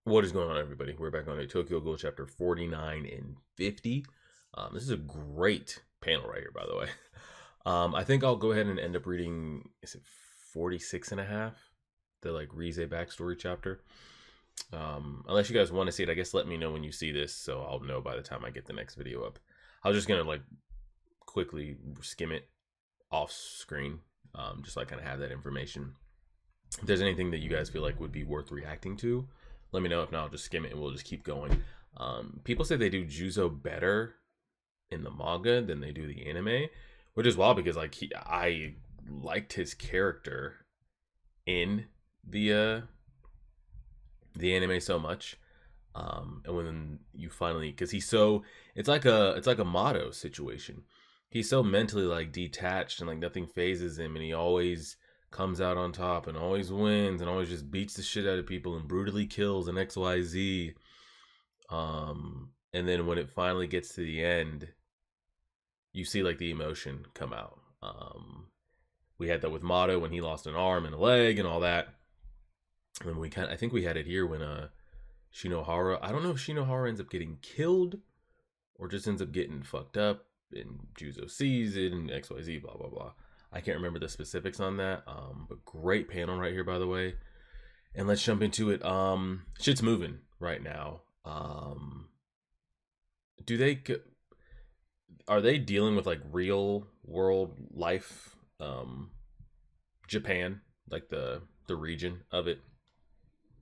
What is going on, everybody? We're back on a Tokyo Ghoul chapter 49 and 50. This is a great panel right here, by the way. I think I'll go ahead and end up reading, is it 46 and a half? The like Rize backstory chapter. Unless you guys want to see it, I guess let me know when you see this so I'll know by the time I get the next video up. I was just going to like quickly skim it off screen, just so I kind of have that information. If there's anything that you guys feel like would be worth reacting to, let me know. If not, I'll just skim it and we'll just keep going. People say they do Juzo better in the manga than they do the anime, which is wild because like I liked his character in the anime so much. And when you finally, because he's so, it's like a motto situation. He's so mentally like detached and like nothing phases him, and he always comes out on top and always wins and always just beats the shit out of people and brutally kills and XYZ. And then when it finally gets to the end, you see like the emotion come out. We had that with Mato when he lost an arm and a leg and all that. And I think we had it here when Shinohara, I don't know if Shinohara ends up getting killed or just ends up getting fucked up and Juzo sees it and XYZ, blah blah blah. I can't remember the specifics on that, but great panel right here, by the way. And let's jump into it. Shit's moving right now. Are they dealing with like real world life, Japan, like the region of it?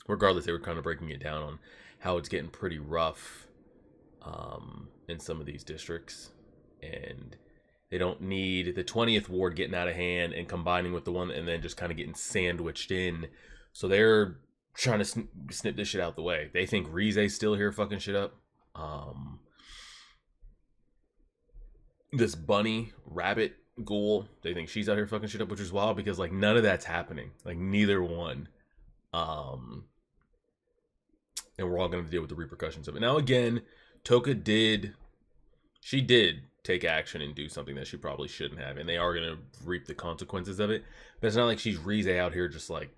Regardless, they were kind of breaking it down on how it's getting pretty rough, in some of these districts, and they don't need the 20th ward getting out of hand and combining with the one and then just kind of getting sandwiched in. So they're trying to snip this shit out the way. They think Rize's still here fucking shit up. This bunny rabbit ghoul, they think she's out here fucking shit up, which is wild because like none of that's happening. Like neither one. And we're all going to deal with the repercussions of it. Now again, Toka did take action and do something that she probably shouldn't have, and they are going to reap the consequences of it. But it's not like she's Rize out here just like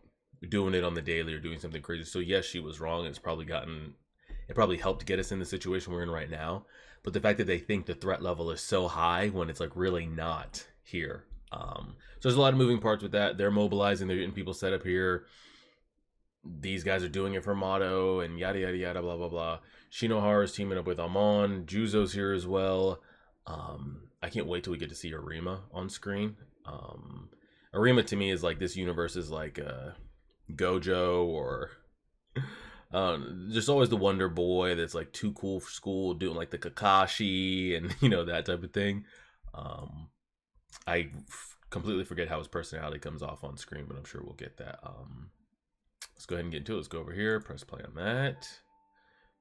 doing it on the daily or doing something crazy. So yes, she was wrong. It probably helped get us in the situation we're in right now. But the fact that they think the threat level is so high when it's like really not here. So there's a lot of moving parts with that. They're mobilizing, they're getting people set up here. These guys are doing it for Mato and yada yada yada, blah blah blah. Shinohara's teaming up with Amon. Juzo's here as well. I can't wait till we get to see Arima on screen. Arima to me is like this universe is like Gojo or just always the Wonder Boy that's like too cool for school, doing like the Kakashi and that type of thing. I completely forget how his personality comes off on screen, but I'm sure we'll get that. Let's go ahead and get into it. Let's go over here, press play on that.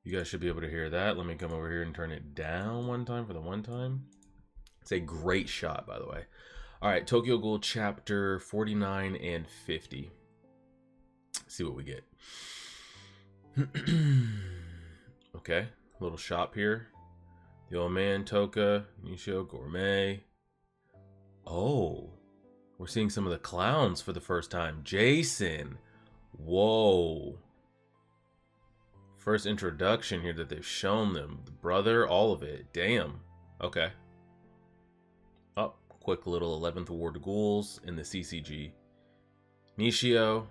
You guys should be able to hear that. Let me come over here and turn it down one time for the one time. It's a great shot, by the way. All right, Tokyo Ghoul chapter 49 and 50. Let's see what we get. Okay, little shop here. The old man, Toka, Nishio, Gourmet. Oh, we're seeing some of the clowns for the first time. Jason. Whoa. First introduction here that they've shown them. The brother, all of it. Damn. Okay. Oh, quick little 11th Ward ghouls in the CCG. Nishio,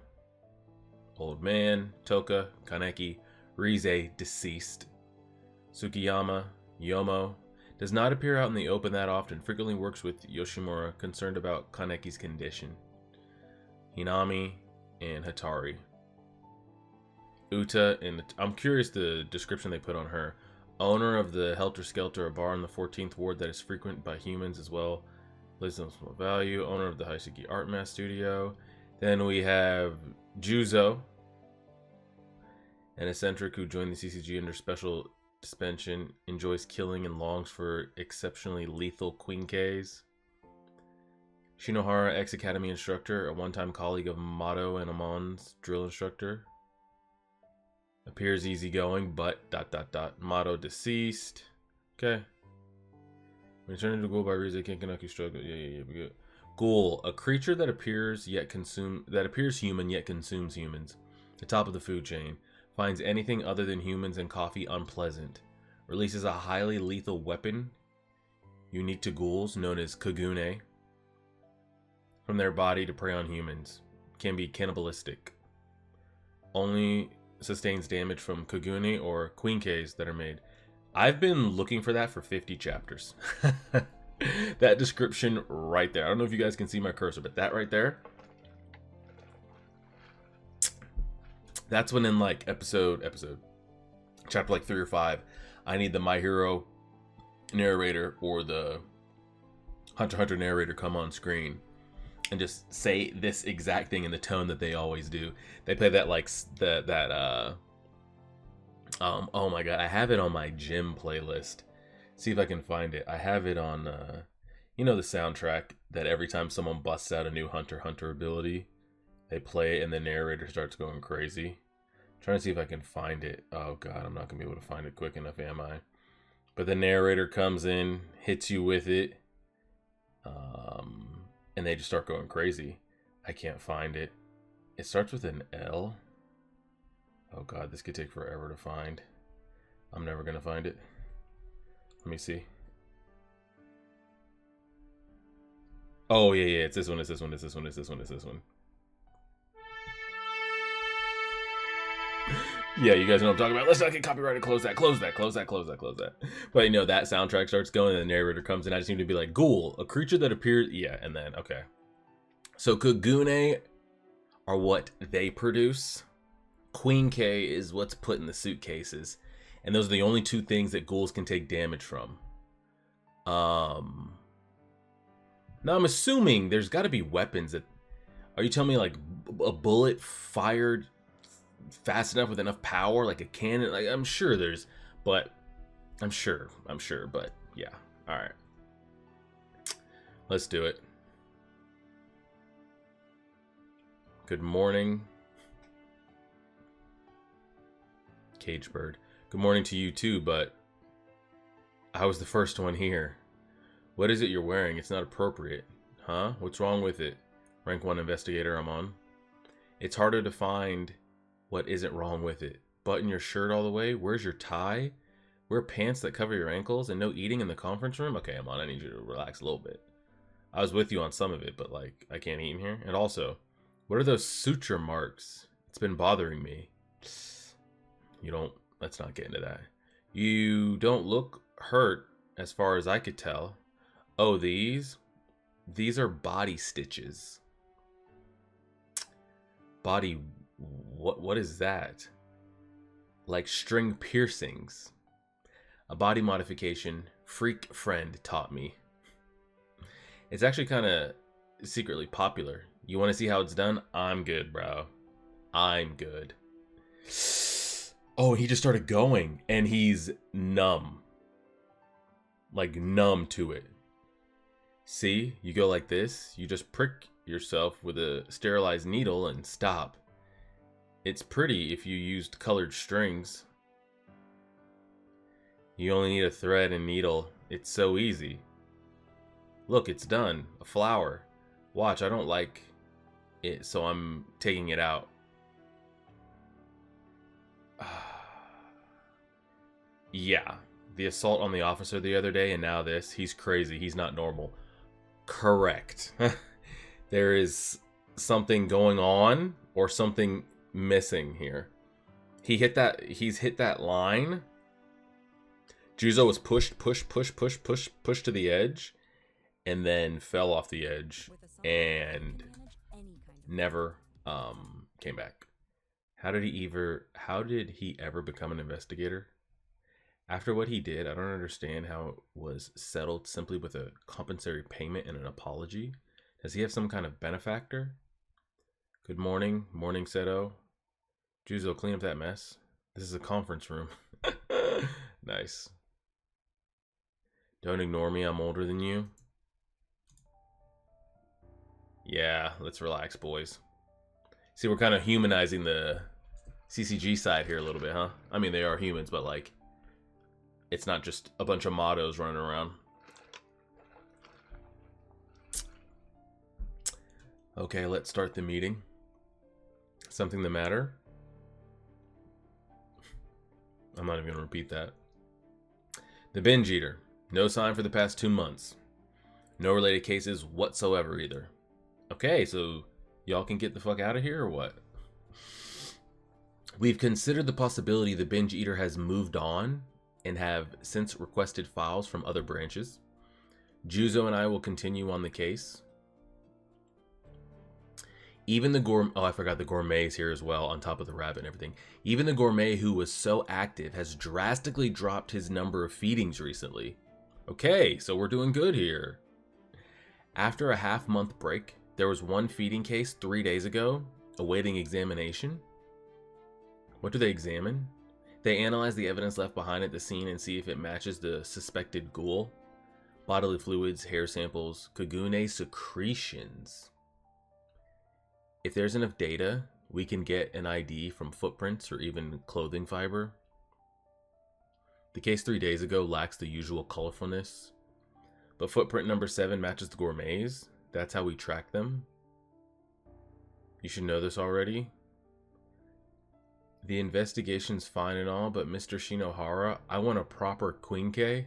old man, Toka, Kaneki, Rize, deceased. Tsukiyama, Yomo, does not appear out in the open that often, frequently works with Yoshimura, concerned about Kaneki's condition. Hinami and Hatari. Uta, and I'm curious the description they put on her. Owner of the Helter Skelter, a bar in the 14th Ward that is frequented by humans as well. Places of small value. Owner of the Haiseki Art Mass Studio. Then we have Juzo, an eccentric who joined the CCG under special suspension, enjoys killing and longs for exceptionally lethal Queen Ks. Shinohara, ex-academy instructor, a one-time colleague of Mato and Amon's drill instructor. Appears easygoing, but ... Mato deceased. Okay. When turned into Ghoul by Rize, Kinkanaki struggle. Yeah, we good. Ghoul, a creature that appears human yet consumes humans. The top of the food chain. Finds anything other than humans and coffee unpleasant. Releases a highly lethal weapon unique to ghouls known as Kagune from their body to prey on humans. Can be cannibalistic. Only sustains damage from Kagune or Quinkeis that are made. I've been looking for that for 50 chapters. That description right there. I don't know if you guys can see my cursor, but that right there. That's when in like episode chapter like 3 or 5, I need the My Hero narrator or the Hunter x Hunter narrator come on screen and just say this exact thing in the tone that they always do. They play that like oh my god, I have it on my gym playlist. See if I can find it. I have it on you know, the soundtrack that every time someone busts out a new Hunter x Hunter ability, they play it and the narrator starts going crazy. I'm trying to see if I can find it. Oh god, I'm not gonna be able to find it quick enough, am I? But the narrator comes in, hits you with it, and they just start going crazy. I can't find it. It starts with an L. Oh god, this could take forever to find. I'm never gonna find it. Let me see. Oh yeah, it's this one, it's this one, it's this one, it's this one, it's this one. Yeah, you guys know what I'm talking about. Let's not get copyrighted. Close that, close that, close that, close that, close that. But you know, that soundtrack starts going and the narrator comes in. I just need to be like, Ghoul, a creature that appears. Yeah, and then, okay. So Kagune are what they produce. Queen K is what's put in the suitcases. And those are the only two things that ghouls can take damage from. Now I'm assuming there's got to be weapons that. Are you telling me like a bullet fired fast enough with enough power, like a cannon? Like I'm sure there's, but I'm sure, but yeah. All right, let's do it. Good morning, Cage Bird. Good morning to you too, but I was the first one here. What is it you're wearing? It's not appropriate. Huh? What's wrong with it? Rank 1 investigator I'm on. It's harder to find what isn't wrong with it. Button your shirt all the way? Where's your tie? Wear pants that cover your ankles and no eating in the conference room? Okay, I'm on. I need you to relax a little bit. I was with you on some of it, but like, I can't eat in here. And also, what are those suture marks? It's been bothering me. You don't, let's not get into that. You don't look hurt as far as I could tell. Oh, these are body stitches. Body, what is that? Like string piercings. A body modification freak friend taught me. It's actually kind of secretly popular. You want to see how it's done? I'm good, bro. I'm good. Oh, he just started going and he's numb. Like numb to it. See, you go like this, you just prick yourself with a sterilized needle and stop. It's pretty if you used colored strings. You only need a thread and needle. It's so easy. Look, it's done. A flower. Watch, I don't like it, so I'm taking it out. Yeah, the assault on the officer the other day and now this. He's crazy. He's not normal. Correct. There is something going on or something missing here. He's hit that line. Juzo was pushed to the edge and then fell off the edge and never came back. How did he ever become an investigator? After what he did, I don't understand how it was settled simply with a compensatory payment and an apology. Does he have some kind of benefactor? Good morning, morning Seto. Juzo, clean up that mess. This is a conference room. Nice. Don't ignore me, I'm older than you. Yeah, let's relax, boys. See, we're kind of humanizing the CCG side here a little bit, huh? I mean, they are humans, but like, it's not just a bunch of mottos running around. Okay, let's start the meeting. Something the matter? I'm not even going to repeat that. The binge eater. No sign for the past 2 months. No related cases whatsoever either. Okay, so y'all can get the fuck out of here or what? We've considered the possibility the binge eater has moved on and have since requested files from other branches. Juzo and I will continue on the case. Even the gourmet, I forgot the gourmet's here as well, on top of the rabbit and everything. Even the gourmet who was so active has drastically dropped his number of feedings recently. Okay, so we're doing good here. After a half-month break, there was one feeding case 3 days ago, awaiting examination. What do they examine? They analyze the evidence left behind at the scene and see if it matches the suspected ghoul. Bodily fluids, hair samples, kagune secretions. If there's enough data, we can get an ID from footprints or even clothing fiber. The case 3 days ago lacks the usual colorfulness, but footprint number 7 matches the gourmet's. That's how we track them. You should know this already. The investigation's fine and all, but Mr. Shinohara, I want a proper quinque.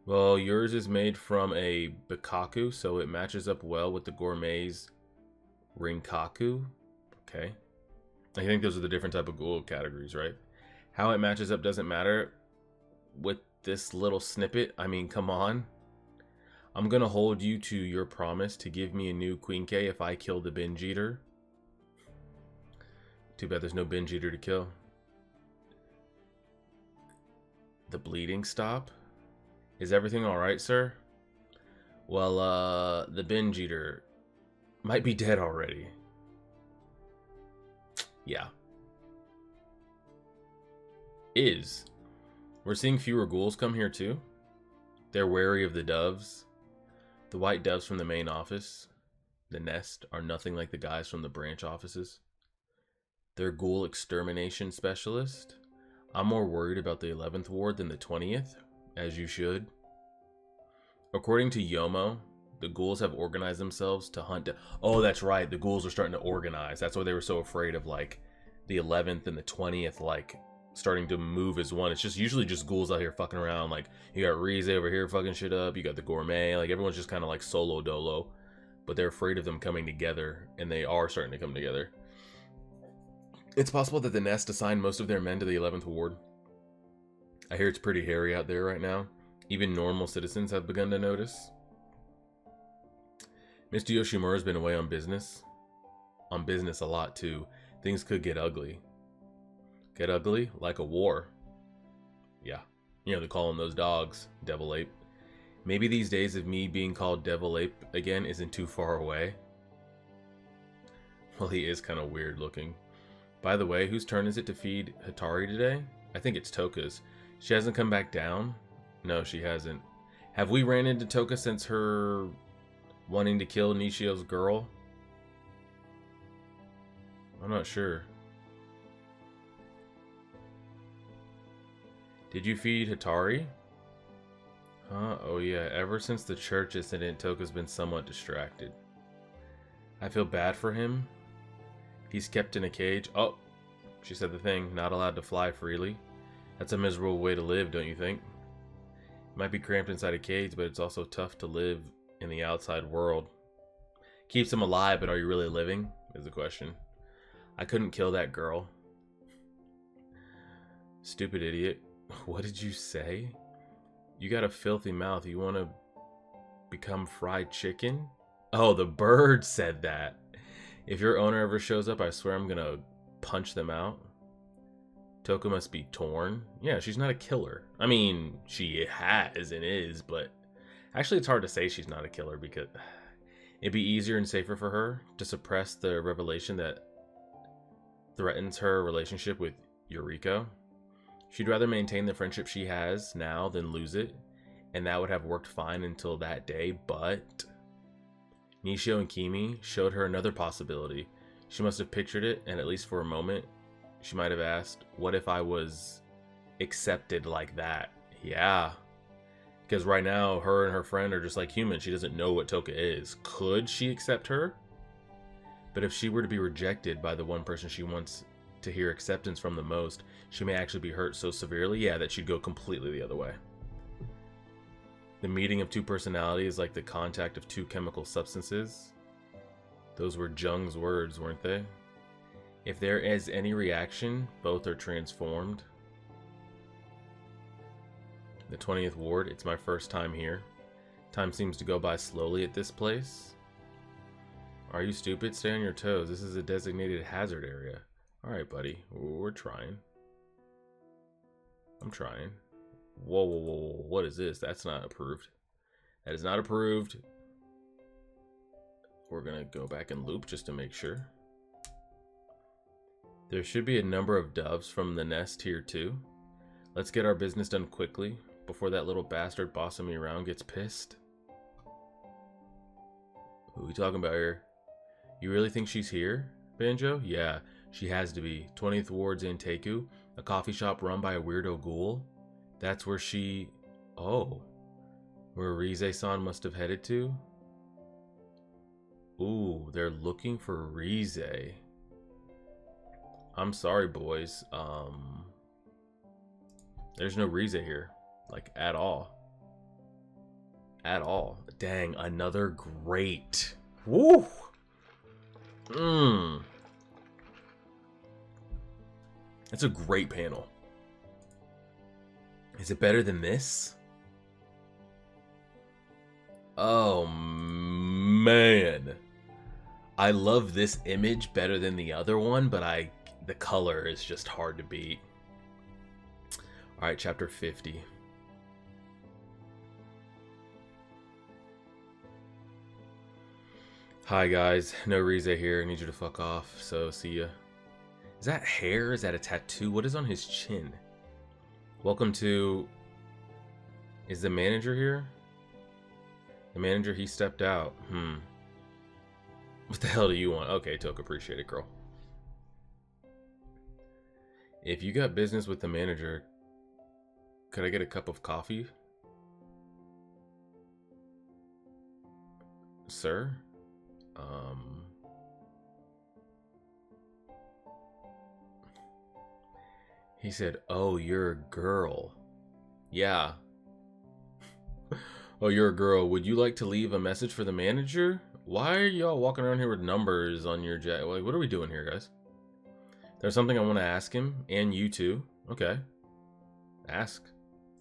Well, yours is made from a bikaku, so it matches up well with the gourmet's rinkaku. Okay. I think those are the different type of ghoul categories, right? How it matches up doesn't matter with this little snippet. I mean, come on. I'm going to hold you to your promise to give me a new quinque if I kill the binge eater. Too bad there's no binge eater to kill. The bleeding stop? Is everything alright, sir? Well, the binge eater might be dead already. Yeah. We're seeing fewer ghouls come here too. They're wary of the doves. The white doves from the main office, the nest, are nothing like the guys from the branch offices. They're ghoul extermination specialist. I'm more worried about the 11th ward than the 20th, as you should. According to Yomo, the ghouls have organized themselves to hunt. Oh, that's right. The ghouls are starting to organize. That's why they were so afraid of like the 11th and the 20th, like starting to move as one. It's just usually just ghouls out here fucking around. Like you got Rize over here fucking shit up. You got the gourmet. Like everyone's just kind of like solo dolo, but they're afraid of them coming together, and they are starting to come together. It's possible that the nest assigned most of their men to the 11th ward. I hear it's pretty hairy out there right now. Even normal citizens have begun to notice. Mr. Yoshimura's been away on business. On business a lot too. Things could get ugly. Get ugly? Like a war. Yeah. You know, they call them those dogs. Devil Ape. Maybe these days of me being called Devil Ape again isn't too far away. Well, he is kind of weird looking. By the way, whose turn is it to feed Hatari today? I think it's Toka's. She hasn't come back down? No, she hasn't. Have we ran into Toka since her wanting to kill Nishio's girl? I'm not sure. Did you feed Hatari? Huh? Oh yeah, ever since the church incident, Toka's been somewhat distracted. I feel bad for him. He's kept in a cage. Oh, she said the thing, not allowed to fly freely. That's a miserable way to live, don't you think? Might be cramped inside a cage, but it's also tough to live in the outside world. Keeps him alive, but are you really living? Is the question. I couldn't kill that girl. Stupid idiot. What did you say? You got a filthy mouth. You want to become fried chicken? Oh, the bird said that. If your owner ever shows up, I swear I'm gonna punch them out. Toka must be torn. Yeah, she's not a killer. I mean, she has and is, but actually it's hard to say she's not a killer because it'd be easier and safer for her to suppress the revelation that threatens her relationship with Yuriko. She'd rather maintain the friendship she has now than lose it, and that would have worked fine until that day, but Nishio and Kimi showed her another possibility. She must have pictured it, and at least for a moment, she might have asked, what if I was accepted like that? Yeah. Because right now, her and her friend are just like humans. She doesn't know what Toka is. Could she accept her? But if she were to be rejected by the one person she wants to hear acceptance from the most, she may actually be hurt so severely, yeah, that she'd go completely the other way. The meeting of two personalities is like the contact of two chemical substances. Those were Jung's words, weren't they? If there is any reaction, both are transformed. The 20th ward, it's my first time here. Time seems to go by slowly at this place. Are you stupid? Stay on your toes. This is a designated hazard area. Alright, buddy. We're trying. I'm trying. Whoa, whoa, whoa, whoa. What is this? That's not approved. That is not approved. We're gonna go back and loop just to make sure. There should be a number of doves from the nest here too. Let's get our business done quickly before that little bastard bossing me around gets pissed. Who are we talking about here? You really think she's here, Banjo? Yeah, she has to be. 20th Ward's in Teku, a coffee shop run by a weirdo ghoul. That's where she... Oh. Where Rize-san must have headed to? Ooh, they're looking for Rize. I'm sorry, boys. There's no Rize here. Like, at all. At all. Dang, another great. Woo! That's a great panel. Is it better than this? Oh, man. I love this image better than the other one, but the color is just hard to beat. Alright, chapter 50. Hi guys, no Rize here. I need you to fuck off, so see ya. Is that hair? Is that a tattoo? What is on his chin? Welcome to... Is the manager here? The manager, he stepped out. What the hell do you want? Okay, Toke, appreciate it, girl. If you got business with the manager, could I get a cup of coffee? Sir? He said, oh, you're a girl. Yeah. Oh, you're a girl. Would you like to leave a message for the manager? Why are y'all walking around here with numbers on your jacket? Like, what are we doing here, guys? There's something I want to ask him, and you too. Okay. Ask.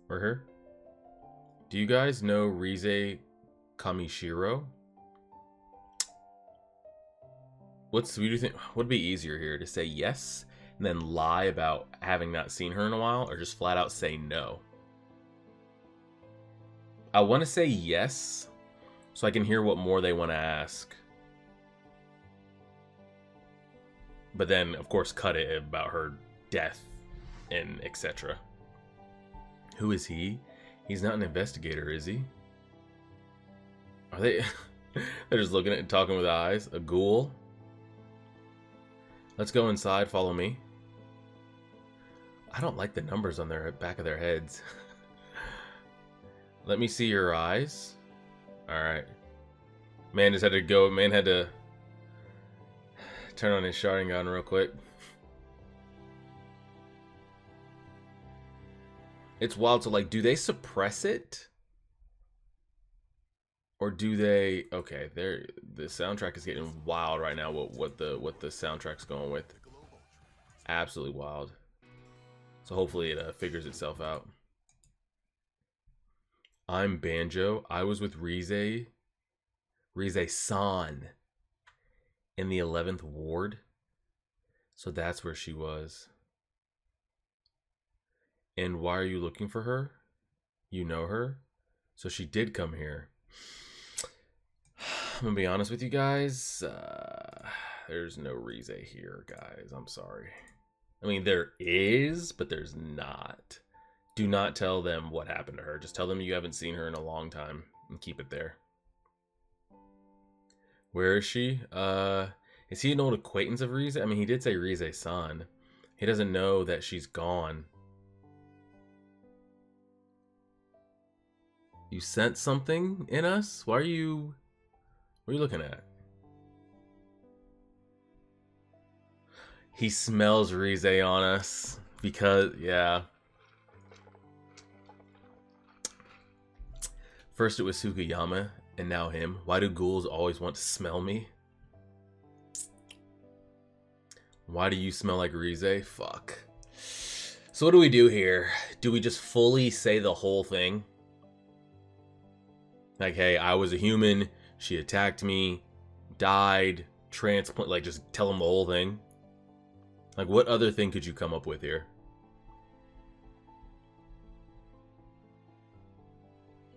Or her. Do you guys know Rize Kamishiro? What do you think would be easier here, to say yes and then lie about having not seen her in a while, or just flat out say no? I want to say yes so I can hear what more they want to ask. But then, of course, cut it about her death and etc. Who is he? He's not an investigator, is he? Are they... They're just looking at it and talking with eyes. A ghoul? Let's go inside. Follow me. I don't like the numbers on their back of their heads. Let me see your eyes. Alright. Man just had to go. Man had to turn on his sharding gun real quick. It's wild. So, like, do they suppress it? Or do they... Okay, the soundtrack is getting wild right now. What the soundtrack's going with. Absolutely wild. So hopefully it figures itself out. I'm Banjo. I was with Rize-san in the 11th ward. So that's where she was. And why are you looking for her? You know her? So she did come here. I'm gonna be honest with you guys. There's no Rize here, guys. I'm sorry. I mean, there is, but there's not. Do not tell them what happened to her. Just tell them you haven't seen her in a long time and keep it there. Where is she? Is he an old acquaintance of Rize? I mean, he did say Rize-san. He doesn't know that she's gone. You sent something in us? Why are you... What are you looking at? He smells Rize on us. Because, yeah. First it was Sugiyama, and now him. Why do ghouls always want to smell me? Why do you smell like Rize? Fuck. So what do we do here? Do we just fully say the whole thing? Like, hey, I was a human, she attacked me, died, transplant, like just tell them the whole thing? Like, what other thing could you come up with here?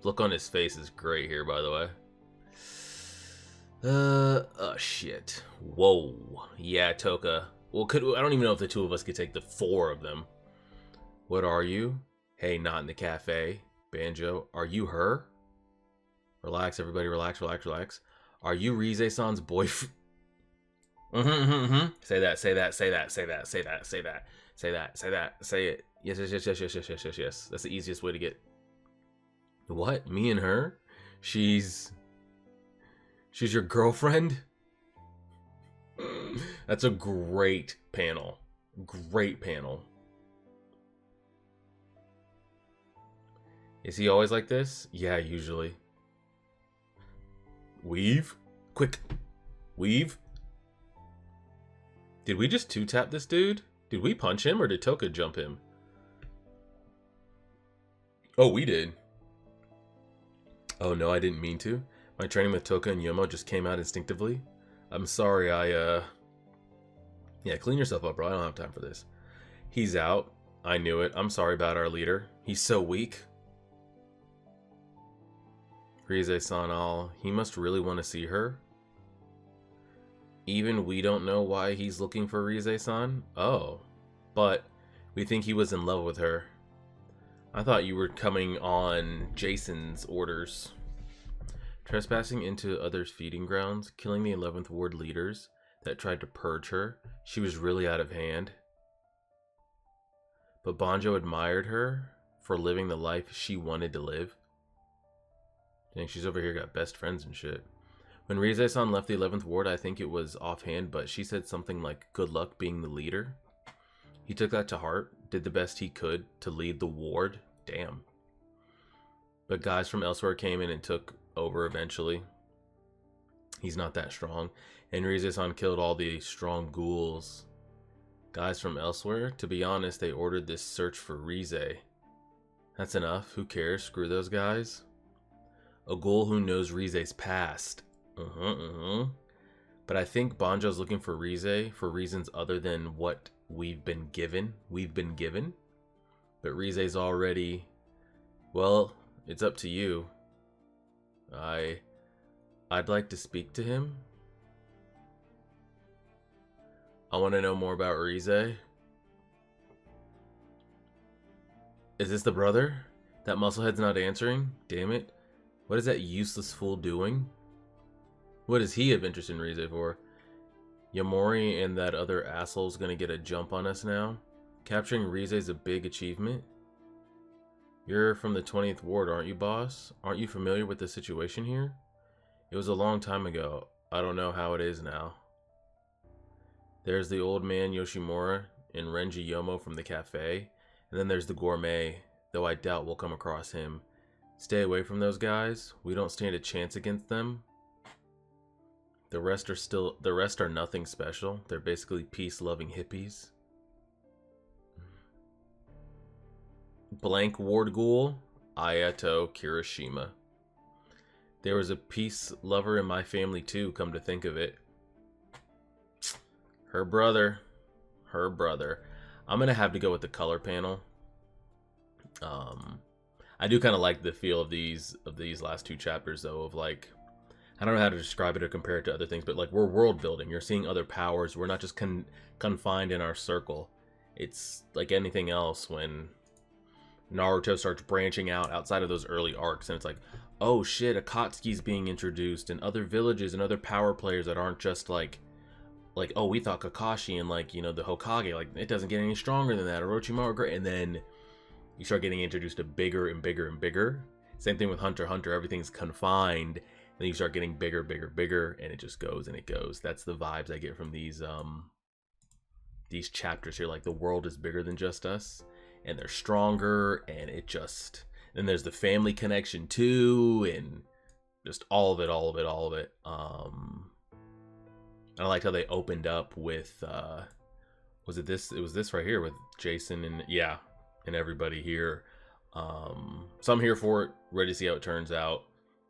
Look on his face is great here, by the way. Oh shit. Whoa. Yeah, Toka. Well, I don't even know if the two of us could take the four of them. What are you? Hey, not in the cafe. Banjo, are you her? Relax, everybody, relax, relax, relax. Are you Rize-san's boyfriend? Say that, say that, say that, say that, say that, say that, say that, say that, say it. Yes, yes, yes, yes, yes, yes, yes, yes, yes. That's the easiest way to get. What? Me and her? She's your girlfriend? That's a great panel. Great panel. Is he always like this? Yeah, usually. Weave? Quick. Weave? Did we just two-tap this dude? Did we punch him or did Toka jump him? Oh, we did. Oh no, I didn't mean to. My training with Toka and Yomo just came out instinctively. I'm sorry, Yeah, clean yourself up, bro. I don't have time for this. He's out. I knew it. I'm sorry about our leader. He's so weak. Rize-san, he must really want to see her. Even we don't know why he's looking for Rize-san? Oh. But we think he was in love with her. I thought you were coming on Jason's orders. Trespassing into others' feeding grounds, killing the 11th Ward leaders that tried to purge her. She was really out of hand. But Banjo admired her for living the life she wanted to live. Dang, she's over here got best friends and shit. When Rize-san left the 11th Ward, I think it was offhand, but she said something like, good luck being the leader. He took that to heart, did the best he could to lead the ward. Damn. But guys from elsewhere came in and took over eventually. He's not that strong. And Rize-san killed all the strong ghouls. Guys from elsewhere? To be honest, they ordered this search for Rize. That's enough. Who cares? Screw those guys. A ghoul who knows Rize's past. But I think Banjo's looking for Rize for reasons other than what we've been given. But Rize's already... Well, it's up to you. I'd like to speak to him. I want to know more about Rize. Is this the brother? That musclehead's not answering? Damn it. What is that useless fool doing? What does he have interest in Rize for? Yamori and that other asshole's gonna get a jump on us now? Capturing Rize is a big achievement. You're from the 20th Ward, aren't you, boss? Aren't you familiar with the situation here? It was a long time ago. I don't know how it is now. There's the old man Yoshimura and Renji Yomo from the cafe. And then there's the gourmet, though I doubt we'll come across him. Stay away from those guys. We don't stand a chance against them. The rest are nothing special. They're basically peace-loving hippies. Blank Ward Ghoul, Ayato Kirishima. There was a peace lover in my family too, come to think of it. Her brother. I'm gonna have to go with the color panel. I do kind of like the feel of these last two chapters though, of like, I don't know how to describe it or compare it to other things, but like we're world building. You're seeing other powers. We're not just confined in our circle. It's like anything else when Naruto starts branching out outside of those early arcs, and it's like, oh shit, Akatsuki's being introduced, and other villages and other power players that aren't just like oh, we thought Kakashi and like, you know, the Hokage, like it doesn't get any stronger than that. Orochimaru, great, and then you start getting introduced to bigger and bigger and bigger. Same thing with Hunter x Hunter. Everything's confined, and then you start getting bigger, and it just goes and it goes. That's the vibes I get from these these chapters here, like the world is bigger than just us, and they're stronger, and it just, and there's the family connection too, and just all of it. I liked how they opened up with was it this? It was this right here with Jason and and everybody here. So I'm here for it, ready to see how it turns out.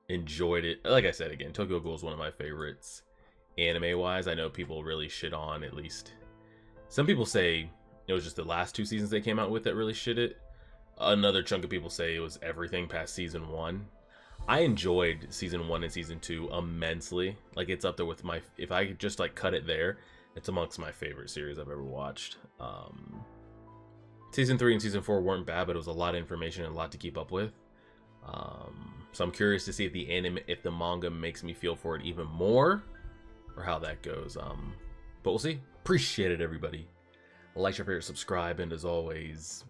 Enjoyed it. Like I said, again, Tokyo Ghoul is one of my favorites anime wise. I know people really shit on, at least some people say it was just the last 2 seasons they came out with that really shit it. Another chunk of people say it was everything past season 1. I enjoyed season 1 and season 2 immensely. Like, it's up there with my, if I could just like cut it there, it's amongst my favorite series I've ever watched. Season 3 and season 4 weren't bad, but it was a lot of information and a lot to keep up with. So I'm curious to see if the anime, if the manga makes me feel for it even more, or how that goes. But we'll see. Appreciate it, everybody. Like, share, favorite, subscribe, and as always,